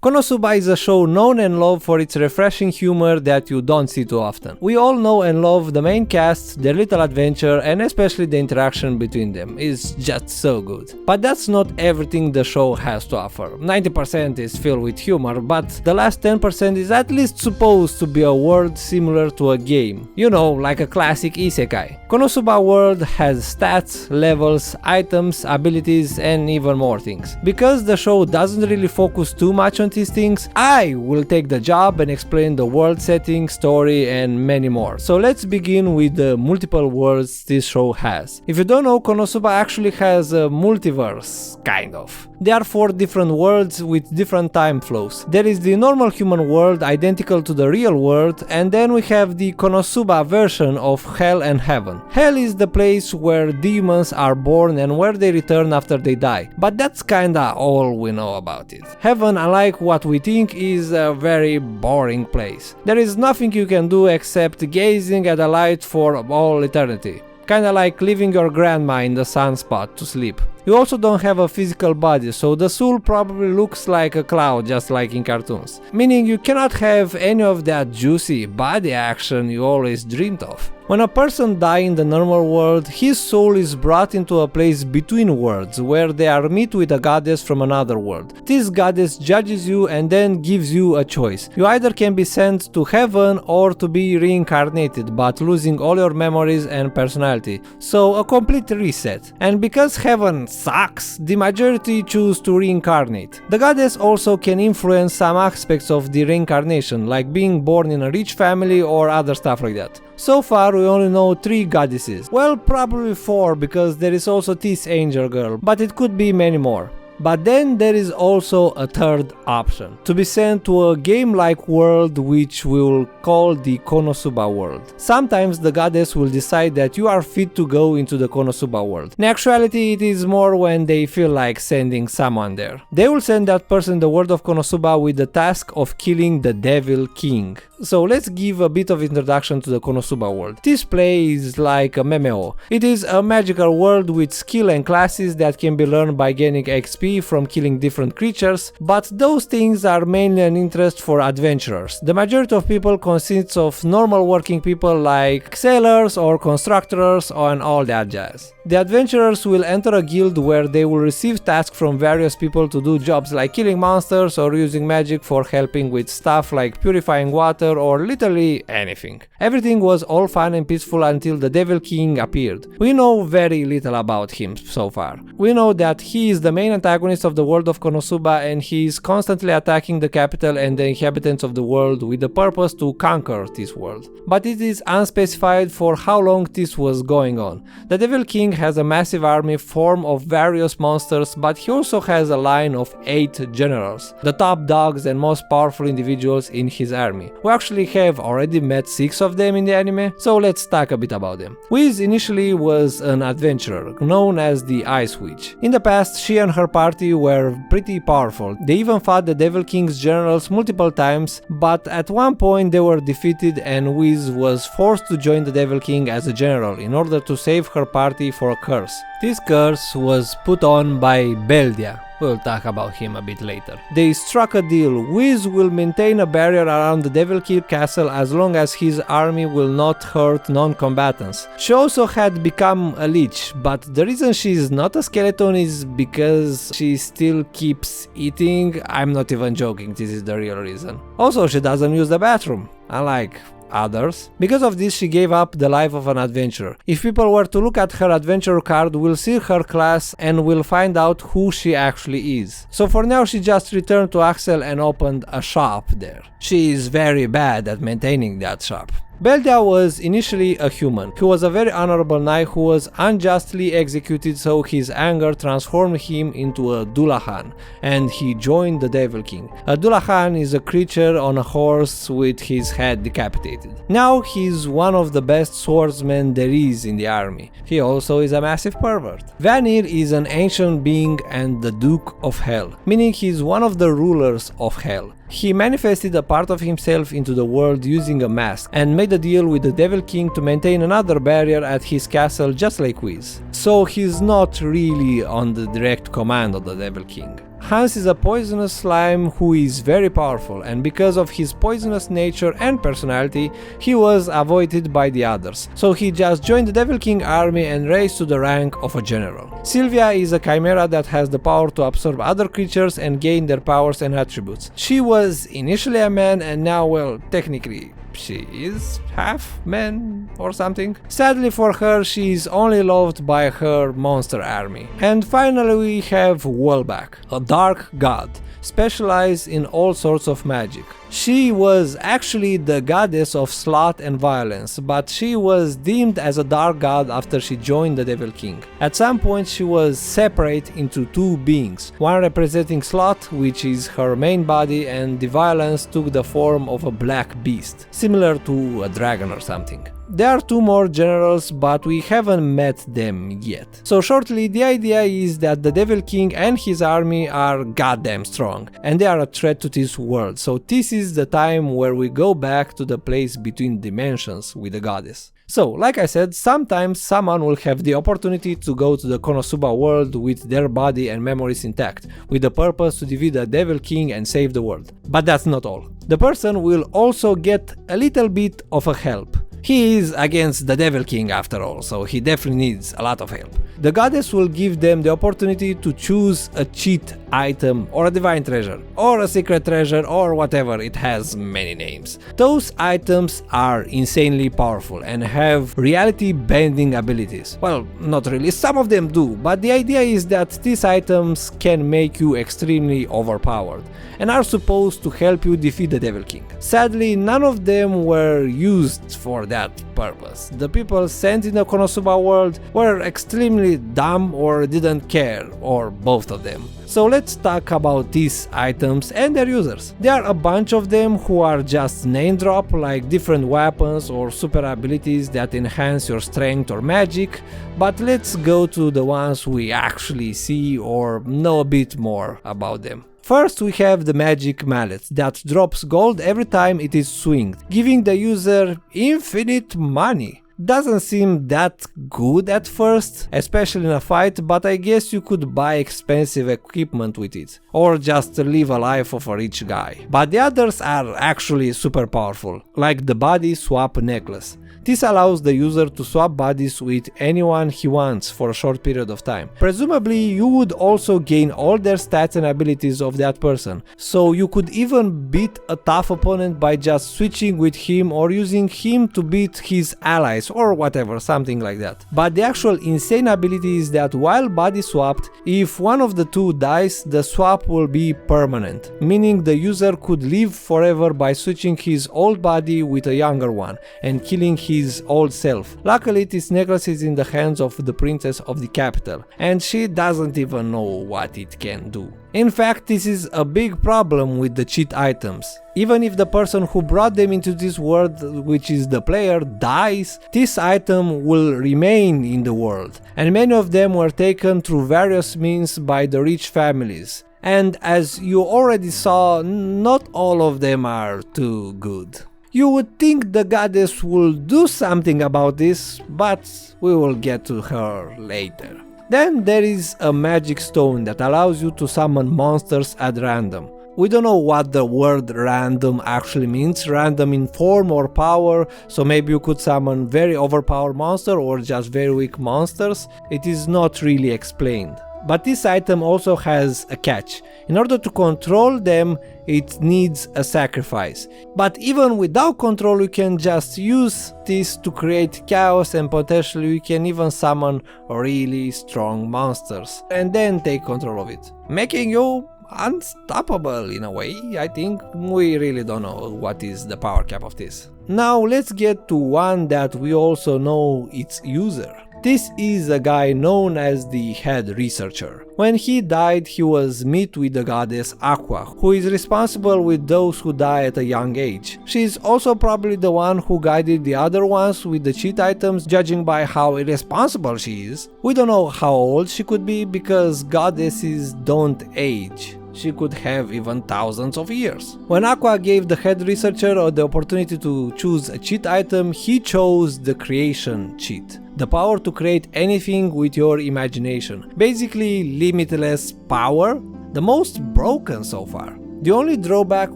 Konosuba is a show known and loved for its refreshing humor that you don't see too often. We all know and love the main cast, their little adventure, and especially the interaction between them is just so good. But that's not everything the show has to offer. 90% is filled with humor, but the last 10% is at least supposed to be a world similar to a game. You know, like a classic isekai. Konosuba world has stats, levels, items, abilities, and even more things. Because the show doesn't really focus too much on these things, I will take the job and explain the world setting, story, and many more. So let's begin with the multiple worlds this show has. If you don't know, Konosuba actually has a multiverse, kind of. There are 4 different worlds with different time flows. There is the normal human world identical to the real world, and then we have the Konosuba version of Hell and Heaven. Hell is the place where demons are born and where they return after they die, but that's kinda all we know about it. Heaven, unlike what we think, is a very boring place. There is nothing you can do except gazing at the light for all eternity. Kinda like leaving your grandma in the sunspot to sleep. You also don't have a physical body, so the soul probably looks like a cloud just like in cartoons. Meaning you cannot have any of that juicy body action you always dreamed of. When a person dies in the normal world, his soul is brought into a place between worlds where they are meet with a goddess from another world. This goddess judges you and then gives you a choice. You either can be sent to heaven or to be reincarnated, but losing all your memories and personality. So a complete reset. And because heaven sucks, the majority choose to reincarnate. The goddess also can influence some aspects of the reincarnation, like being born in a rich family or other stuff like that. So far we only know 3 goddesses. Well, probably 4 because there is also this angel girl, but it could be many more. But then there is also a third option, to be sent to a game-like world which we will call the Konosuba world. Sometimes the goddess will decide that you are fit to go into the Konosuba world. In actuality, it is more when they feel like sending someone there. They will send that person in the world of Konosuba with the task of killing the Devil King. So let's give a bit of introduction to the Konosuba world. This play is like a MMO. It is a magical world with skill and classes that can be learned by gaining XP from killing different creatures, but those things are mainly an interest for adventurers. The majority of people consists of normal working people like sailors or constructors and all that jazz. The adventurers will enter a guild where they will receive tasks from various people to do jobs like killing monsters or using magic for helping with stuff like purifying water or literally anything. Everything was all fun and peaceful until the Devil King appeared. We know very little about him so far. We know that he is the main antagonist of the world of Konosuba and he is constantly attacking the capital and the inhabitants of the world with the purpose to conquer this world. But it is unspecified for how long this was going on. The Devil King has a massive army formed of various monsters, but he also has a line of 8 generals, the top dogs and most powerful individuals in his army. We actually have already met 6 of them in the anime, so let's talk a bit about them. Whiz initially was an adventurer, known as the Ice Witch. In the past, she and her party were pretty powerful. They even fought the Devil King's generals multiple times, but at one point they were defeated and Whiz was forced to join the Devil King as a general in order to save her party for a curse. This curse was put on by Beldia. We'll talk about him a bit later. They struck a deal. Whiz will maintain a barrier around the Devil King castle as long as his army will not hurt non-combatants. She also had become a lich, but the reason she is not a skeleton is because she still keeps eating. I'm not even joking, this is the real reason. Also, she doesn't use the bathroom, unlike others. Because of this, she gave up the life of an adventurer. If people were to look at her adventurer card, we'll see her class and we'll find out who she actually is. So for now, she just returned to Axel and opened a shop there. She is very bad at maintaining that shop. Beldia was initially a human. He was a very honorable knight who was unjustly executed, so his anger transformed him into a Dullahan, and he joined the Devil King. A Dullahan is a creature on a horse with his head decapitated. Now he's one of the best swordsmen there is in the army. He also is a massive pervert. Vanir is an ancient being and the Duke of Hell, meaning he's one of the rulers of Hell. He manifested a part of himself into the world using a mask and made a deal with the Devil King to maintain another barrier at his castle just like Whiz. So he's not really on the direct command of the Devil King. Hans is a poisonous slime who is very powerful, and because of his poisonous nature and personality, he was avoided by the others, so he just joined the Devil King army and raised to the rank of a general. Sylvia is a chimera that has the power to absorb other creatures and gain their powers and attributes. She was initially a man and now, well, technically she is half man or something. Sadly for her, she is only loved by her monster army. And finally we have Wallback, a dark god, specialized in all sorts of magic. She was actually the goddess of sloth and violence, but she was deemed as a dark god after she joined the Devil King. At some point she was separate into two beings, one representing sloth, which is her main body, and the violence took the form of a black beast, similar to a dragon or something. There are two more generals, but we haven't met them yet. So shortly, the idea is that the Devil King and his army are goddamn strong, and they are a threat to this world, so this is the time where we go back to the place between dimensions with the goddess. So, like I said, sometimes someone will have the opportunity to go to the Konosuba world with their body and memories intact, with the purpose to defeat the Devil King and save the world. But that's not all. The person will also get a little bit of a help. He is against the Devil King after all, so he definitely needs a lot of help. The goddess will give them the opportunity to choose a cheat item or a divine treasure or a secret treasure or whatever, it has many names. Those items are insanely powerful and have reality bending abilities. Well, not really, some of them do, but the idea is that these items can make you extremely overpowered and are supposed to help you defeat the Devil King. Sadly, none of them were used for that purpose. The people sent in the Konosuba world were extremely dumb or didn't care, or both of them. So let's talk about these items and their users. There are a bunch of them who are just name drop, like different weapons or super abilities that enhance your strength or magic, but let's go to the ones we actually see or know a bit more about them. First we have the magic mallet that drops gold every time it is swinged, giving the user infinite money. Doesn't seem that good at first, especially in a fight, but I guess you could buy expensive equipment with it, or just live a life of a rich guy. But the others are actually super powerful, like the body swap necklace. This allows the user to swap bodies with anyone he wants for a short period of time. Presumably you would also gain all their stats and abilities of that person, so you could even beat a tough opponent by just switching with him or using him to beat his allies or whatever, something like that. But the actual insane ability is that while body swapped, if one of the two dies, the swap will be permanent, meaning the user could live forever by switching his old body with a younger one and killing his old self. Luckily this necklace is in the hands of the princess of the capital, and she doesn't even know what it can do. In fact, this is a big problem with the cheat items. Even if the person who brought them into this world, which is the player, dies, this item will remain in the world, and many of them were taken through various means by the rich families. And as you already saw, not all of them are too good. You would think the goddess will do something about this, but we will get to her later. Then there is a magic stone that allows you to summon monsters at random. We don't know what the word random actually means, random in form or power, so maybe you could summon very overpowered monster or just very weak monsters. It is not really explained. But this item also has a catch. In order to control them, it needs a sacrifice. But even without control, you can just use this to create chaos, and potentially you can even summon really strong monsters and then take control of it, making you unstoppable in a way. I think we really don't know what is the power cap of this. Now let's get to one that we also know its user. This is a guy known as the head researcher. When he died, he was met with the goddess Aqua, who is responsible with those who die at a young age. She is also probably the one who guided the other ones with the cheat items, judging by how irresponsible she is. We don't know how old she could be because goddesses don't age. She could have even thousands of years. When Aqua gave the head researcher the opportunity to choose a cheat item, he chose the creation cheat. The power to create anything with your imagination. Basically limitless power. the most broken so far. The only drawback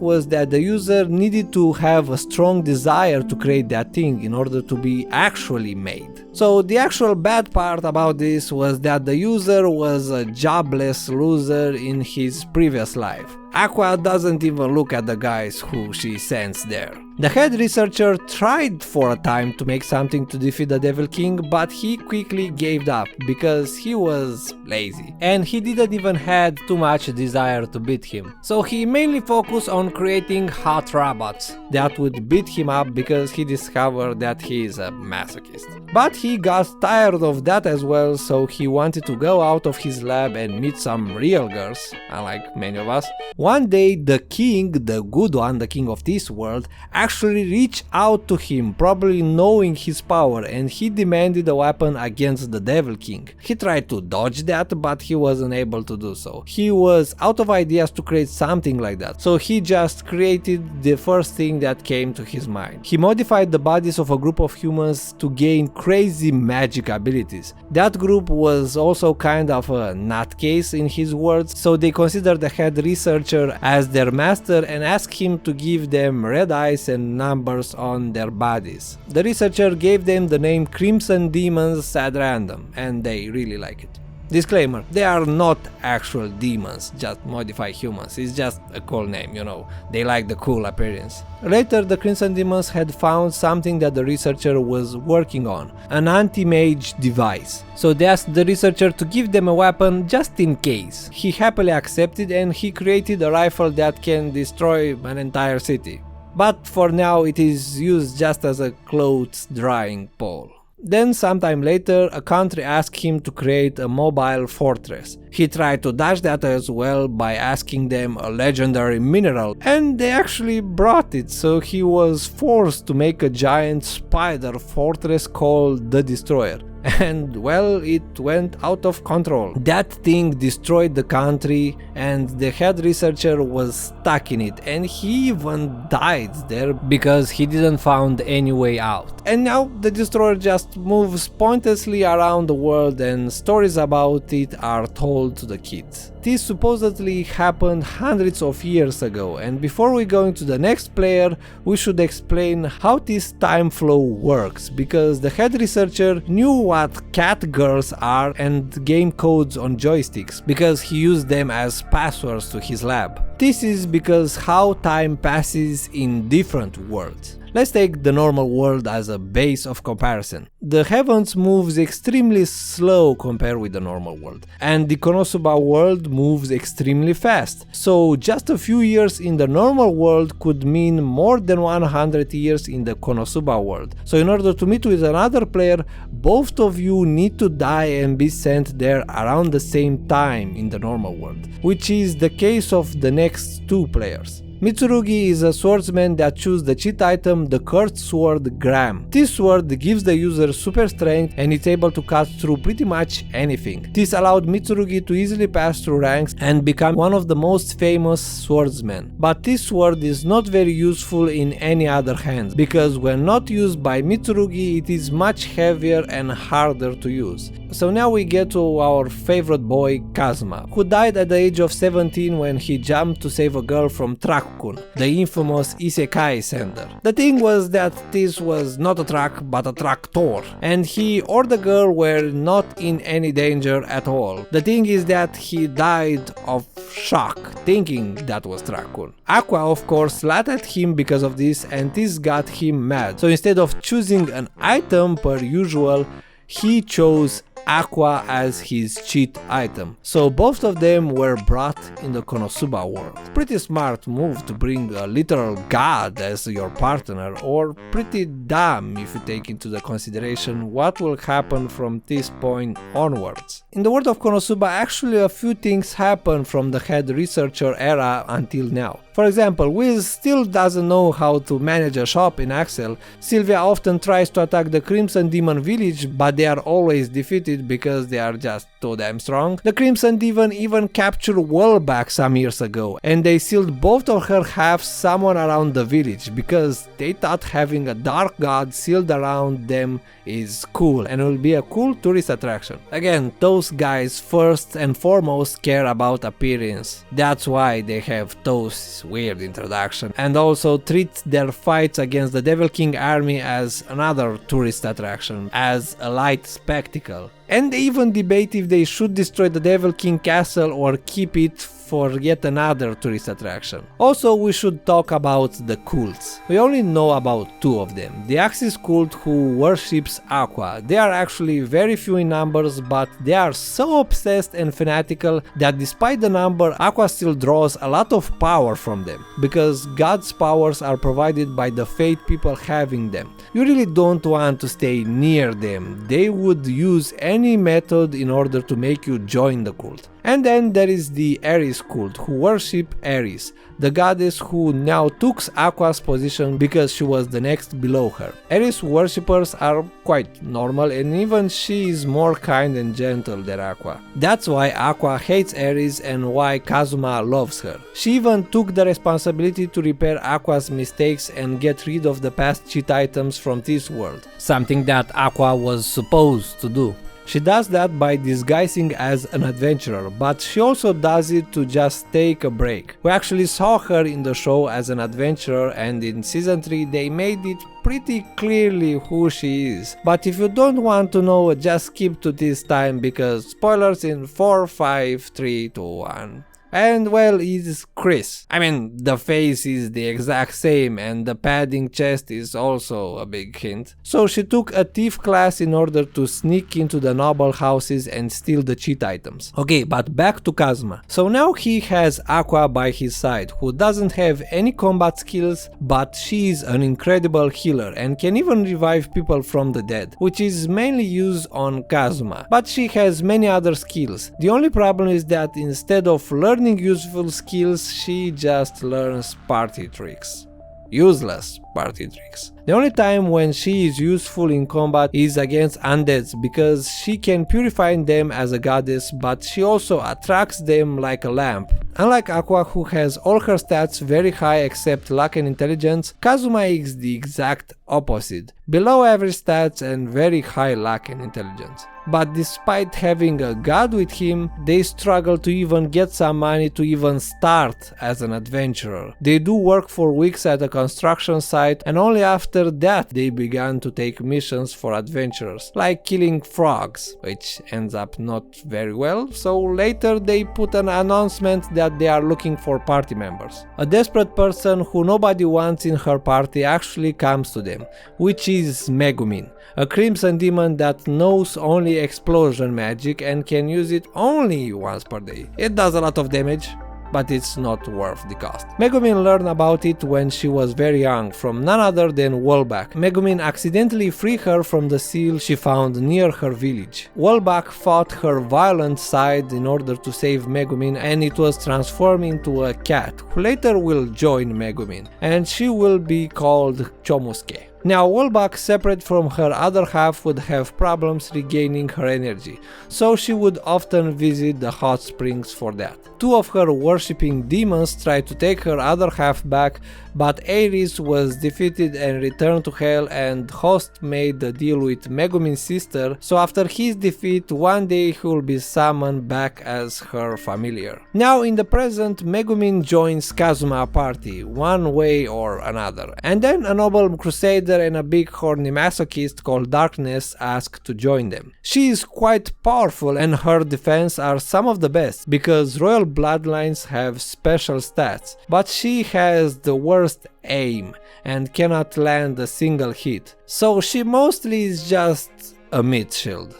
was that the user needed to have a strong desire to create that thing in order to be actually made. So the actual bad part about this was that the user was a jobless loser in his previous life. Aqua doesn't even look at the guys who she sends there. The head researcher tried for a time to make something to defeat the Devil King, but he quickly gave up because he was lazy and he didn't even had too much desire to beat him. So he mainly focused on creating hot robots that would beat him up because he discovered that he is a masochist. But he got tired of that as well, so he wanted to go out of his lab and meet some real girls, unlike many of us. One day the king, the good one, the king of this world, actually reached out to him, probably knowing his power, and he demanded a weapon against the Devil King. He tried to dodge that, but he wasn't able to do so. He was out of ideas to create something like that, so he just created the first thing that came to his mind. He modified the bodies of a group of humans to gain crazy magic abilities. That group was also kind of a nutcase in his words, so they considered the head researcher as their master and asked him to give them red eyes and numbers on their bodies. The researcher gave them the name Crimson Demons at random, and they really like it. Disclaimer, they are not actual demons, just modified humans, it's just a cool name, you know, they like the cool appearance. Later the Crimson Demons had found something that the researcher was working on, an anti-mage device. So they asked the researcher to give them a weapon just in case. He happily accepted and he created a rifle that can destroy an entire city. But for now it is used just as a clothes drying pole. Then sometime later, a country asked him to create a mobile fortress. He tried to dodge that as well by asking them a legendary mineral, and they actually brought it, so he was forced to make a giant spider fortress called the Destroyer. And well, it went out of control. That thing destroyed the country and the head researcher was stuck in it, and he even died there because he didn't find any way out. And now the Destroyer just moves pointlessly around the world and stories about it are told to the kids. This supposedly happened hundreds of years ago, and before we go into the next player, we should explain how this time flow works, because the head researcher knew what cat girls are and game codes on joysticks, because he used them as passwords to his lab. This is because how time passes in different worlds. Let's take the normal world as a base of comparison. The heavens moves extremely slow compared with the normal world, and the Konosuba world moves extremely fast. So just a few years in the normal world could mean more than 100 years in the Konosuba world. So in order to meet with another player, both of you need to die and be sent there around the same time in the normal world, which is the case of the next two players. Mitsurugi is a swordsman that chooses the cheat item, the cursed sword Gram. This sword gives the user super strength and it's able to cut through pretty much anything. This allowed Mitsurugi to easily pass through ranks and become one of the most famous swordsmen. But this sword is not very useful in any other hands, because when not used by Mitsurugi it is much heavier and harder to use. So now we get to our favorite boy Kazuma, who died at the age of 17 when he jumped to save a girl from Truck-kun, the infamous isekai sender. The thing was that this was not a truck but a tractor, and he or the girl were not in any danger at all. The thing is that he died of shock, thinking that was Truck-kun. Aqua of course laughed at him because of this, and this got him mad. So instead of choosing an item per usual, he chose Aqua as his cheat item. So both of them were brought in the Konosuba world. Pretty smart move to bring a literal god as your partner, or pretty dumb if you take into the consideration what will happen from this point onwards. In the world of Konosuba, actually a few things happen from the head researcher era until now. For example, Wiz still doesn't know how to manage a shop in Axel, Sylvia often tries to attack the Crimson Demon village, but they are always defeated because they are just too damn strong. The Crimson Demon even captured Wellback some years ago, and they sealed both of her halves somewhere around the village because they thought having a dark god sealed around them is cool and will be a cool tourist attraction. Again, those guys first and foremost care about appearance. That's why they have those weird introduction, and also treat their fights against the Devil King army as another tourist attraction, as a light spectacle. And they even debate if they should destroy the Devil King castle or keep it for yet another tourist attraction. Also, we should talk about the cults. We only know about two of them. The Axis cult, who worships Aqua. They are actually very few in numbers, but they are so obsessed and fanatical that despite the number, Aqua still draws a lot of power from them, because God's powers are provided by the Fate people having them. You really don't want to stay near them. They would use any method in order to make you join the cult. And then there is the Ares cult, who worship Ares, the goddess who now took Aqua's position because she was the next below her. Ares worshippers are quite normal, and even she is more kind and gentle than Aqua. That's why Aqua hates Ares and why Kazuma loves her. She even took the responsibility to repair Aqua's mistakes and get rid of the past cheat items from this world, something that Aqua was supposed to do. She does that by disguising as an adventurer, but she also does it to just take a break. We actually saw her in the show as an adventurer, and in season 3 they made it pretty clearly who she is. But if you don't want to know, just skip to this time because spoilers in 4, 5, 3, 2, 1. And well, it's Chris. I mean, the face is the exact same and the padding chest is also a big hint. So she took a thief class in order to sneak into the noble houses and steal the cheat items. Okay, but back to Kazuma. So now he has Aqua by his side, who doesn't have any combat skills, but she is an incredible healer and can even revive people from the dead, which is mainly used on Kazuma. But she has many other skills. The only problem is that instead of learning useful skills, she just learns party tricks. Useless party tricks. The only time when she is useful in combat is against undeads, because she can purify them as a goddess, but she also attracts them like a lamp. Unlike Aqua, who has all her stats very high except luck and intelligence, Kazuma is the exact opposite. Below average stats and very high luck and intelligence. But despite having a god with him, they struggle to even get some money to even start as an adventurer. They do work for weeks at a construction site, and only after that they began to take missions for adventurers, like killing frogs, which ends up not very well, so later they put an announcement that they are looking for party members. A desperate person who nobody wants in her party actually comes to them, which is Megumin, a crimson demon that knows only explosion magic and can use it only once per day. It does a lot of damage, but it's not worth the cost. Megumin learned about it when she was very young from none other than Wellback. Megumin accidentally freed her from the seal she found near her village. Wellback fought her violent side in order to save Megumin, and it was transformed into a cat who later will join Megumin, and she will be called Chomusuke. Now, Wellback, separate from her other half, would have problems regaining her energy, so she would often visit the hot springs for that. Two of her worshipping demons tried to take her other half back, but Ares was defeated and returned to hell, and Host made a deal with Megumin's sister, so after his defeat, one day he will be summoned back as her familiar. Now, in the present, Megumin joins Kazuma party, one way or another, and then a noble crusader and a big horny masochist called Darkness ask to join them. She is quite powerful and her defense are some of the best, because royal bloodlines have special stats, but she has the worst aim and cannot land a single hit, so she mostly is just a mid shield.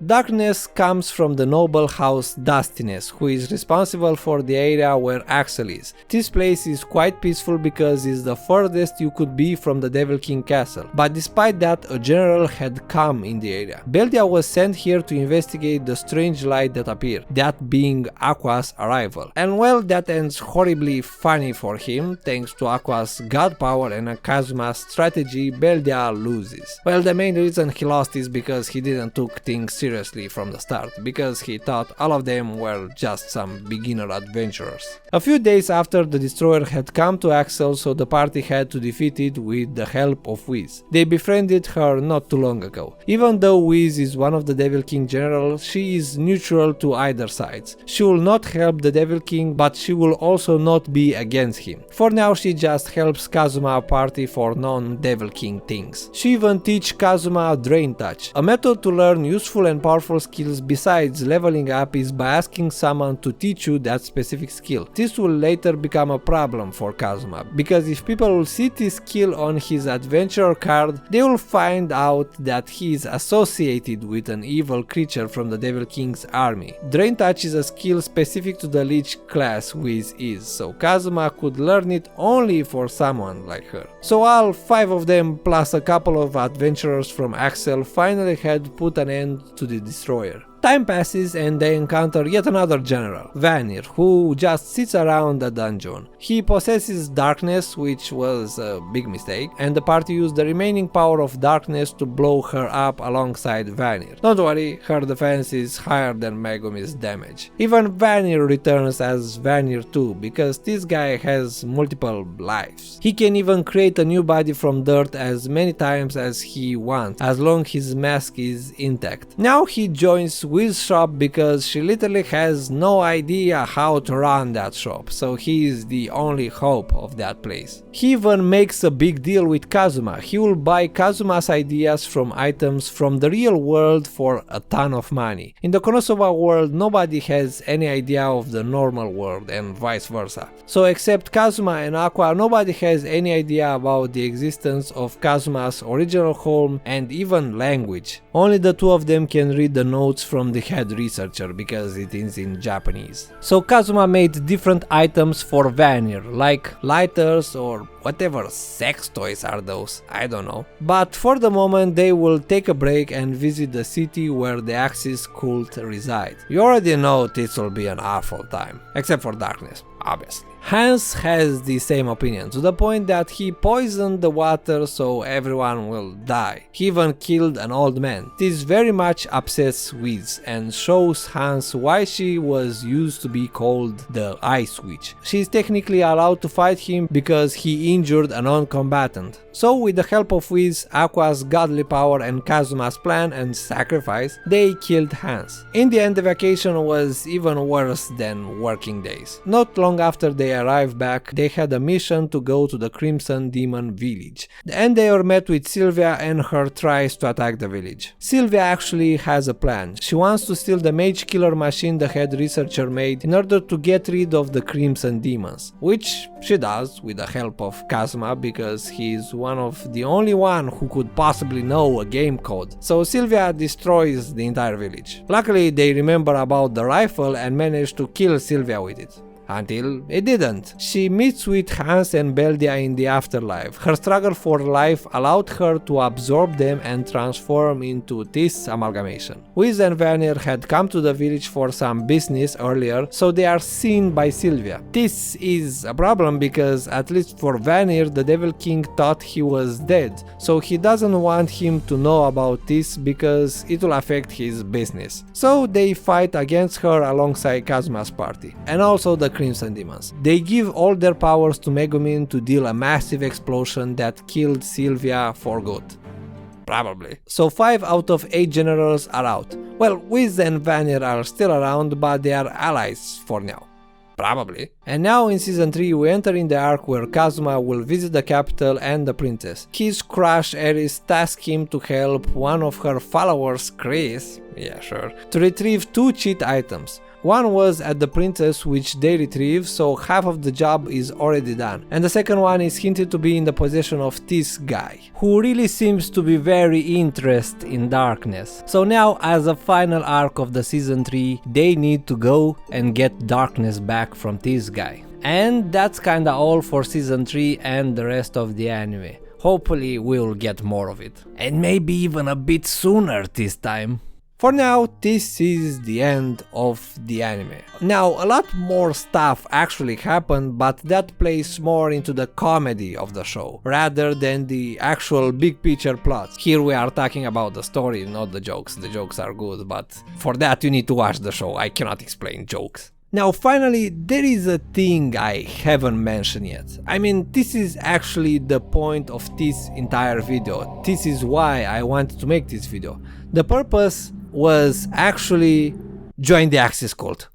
Darkness comes from the noble house Dustiness, who is responsible for the area where Axel is. This place is quite peaceful because it's the furthest you could be from the Devil King castle, but despite that a general had come in the area. Beldia was sent here to investigate the strange light that appeared, that being Aqua's arrival. And well, that ends horribly funny for him. Thanks to Aqua's god power and Kazuma's strategy, Beldia loses. Well, the main reason he lost is because he didn't took things seriously from the start, because he thought all of them were just some beginner adventurers. A few days after the destroyer had come to Axel, so the party had to defeat it with the help of Whis. They befriended her not too long ago. Even though Whis is one of the Devil King generals, she is neutral to either sides. She will not help the Devil King, but she will also not be against him. For now she just helps Kazuma party for non-Devil King things. She even teach Kazuma Drain Touch. A method to learn useful and powerful skills besides leveling up is by asking someone to teach you that specific skill. This will later become a problem for Kazuma, because if people will see this skill on his adventure card, they will find out that he is associated with an evil creature from the Devil King's army. Drain Touch is a skill specific to the Lich class Whis is, so Kazuma could learn it only for someone like her. So all 5 of them plus a couple of adventurers from Axel finally had put an end to the destroyer. Time passes and they encounter yet another general, Vanir, who just sits around a dungeon. He possesses darkness, which was a big mistake, and the party used the remaining power of darkness to blow her up alongside Vanir. Don't worry, her defense is higher than Megumi's damage. Even Vanir returns as Vanir too, because this guy has multiple lives. He can even create a new body from dirt as many times as he wants, as long as his mask is intact. Now he joins Whis' shop because she literally has no idea how to run that shop, so he is the only hope of that place. He even makes a big deal with Kazuma. He will buy Kazuma's ideas from items from the real world for a ton of money. In the Konosuba world, nobody has any idea of the normal world and vice versa. So except Kazuma and Aqua, nobody has any idea about the existence of Kazuma's original home and even language. Only the 2 of them can read the notes from the head researcher because it is in Japanese. So Kazuma made different items for Vanir, like lighters or whatever sex toys are those, I don't know. But for the moment they will take a break and visit the city where the Axis cult reside. You already know this will be an awful time, except for darkness, obviously. Hans has the same opinion, to the point that he poisoned the water so everyone will die. He even killed an old man. This very much upsets Whis and shows Hans why she was used to be called the Ice Witch. She is technically allowed to fight him because he injured a non-combatant. So with the help of Whis, Aqua's godly power and Kazuma's plan and sacrifice, they killed Hans. In the end, the vacation was even worse than working days. Not long after they arrived back, they had a mission to go to the Crimson Demon village. And they were met with Sylvia and her tries to attack the village. Sylvia actually has a plan. She wants to steal the mage killer machine the head researcher made in order to get rid of the Crimson Demons, which she does with the help of Kazuma because he is one of the only one who could possibly know a game code. So Sylvia destroys the entire village. Luckily they remember about the rifle and manage to kill Sylvia with it. Until it didn't. She meets with Hans and Beldia in the afterlife. Her struggle for life allowed her to absorb them and transform into this amalgamation. Whis and Vanir had come to the village for some business earlier, so they are seen by Sylvia. This is a problem because, at least for Vanir, the Devil King thought he was dead, so he doesn't want him to know about this because it will affect his business. So they fight against her alongside Kazuma's party, and also the Crimson Demons. They give all their powers to Megumin to deal a massive explosion that killed Sylvia for good. Probably. So 5 out of 8 generals are out. Well, Whis and Vanir are still around, but they are allies for now. Probably. And now in season 3 we enter in the arc where Kazuma will visit the capital and the princess. His crush Eris tasks him to help one of her followers, Chris, yeah sure, to retrieve 2 cheat items. One was at the princess, which they retrieve, so half of the job is already done. And the second one is hinted to be in the possession of this guy, who really seems to be very interested in darkness. So now, as a final arc of the season 3, they need to go and get darkness back from this guy. And that's kinda all for season 3 and the rest of the anime. Hopefully we'll get more of it. And maybe even a bit sooner this time. For now, this is the end of the anime. Now, a lot more stuff actually happened, but that plays more into the comedy of the show, rather than the actual big picture plot. Here we are talking about the story, not the jokes. The jokes are good, but for that you need to watch the show. I cannot explain jokes. Now finally, there is a thing I haven't mentioned yet. I mean, this is actually the point of this entire video. This is why I wanted to make this video. The purpose was actually join the Axis cult.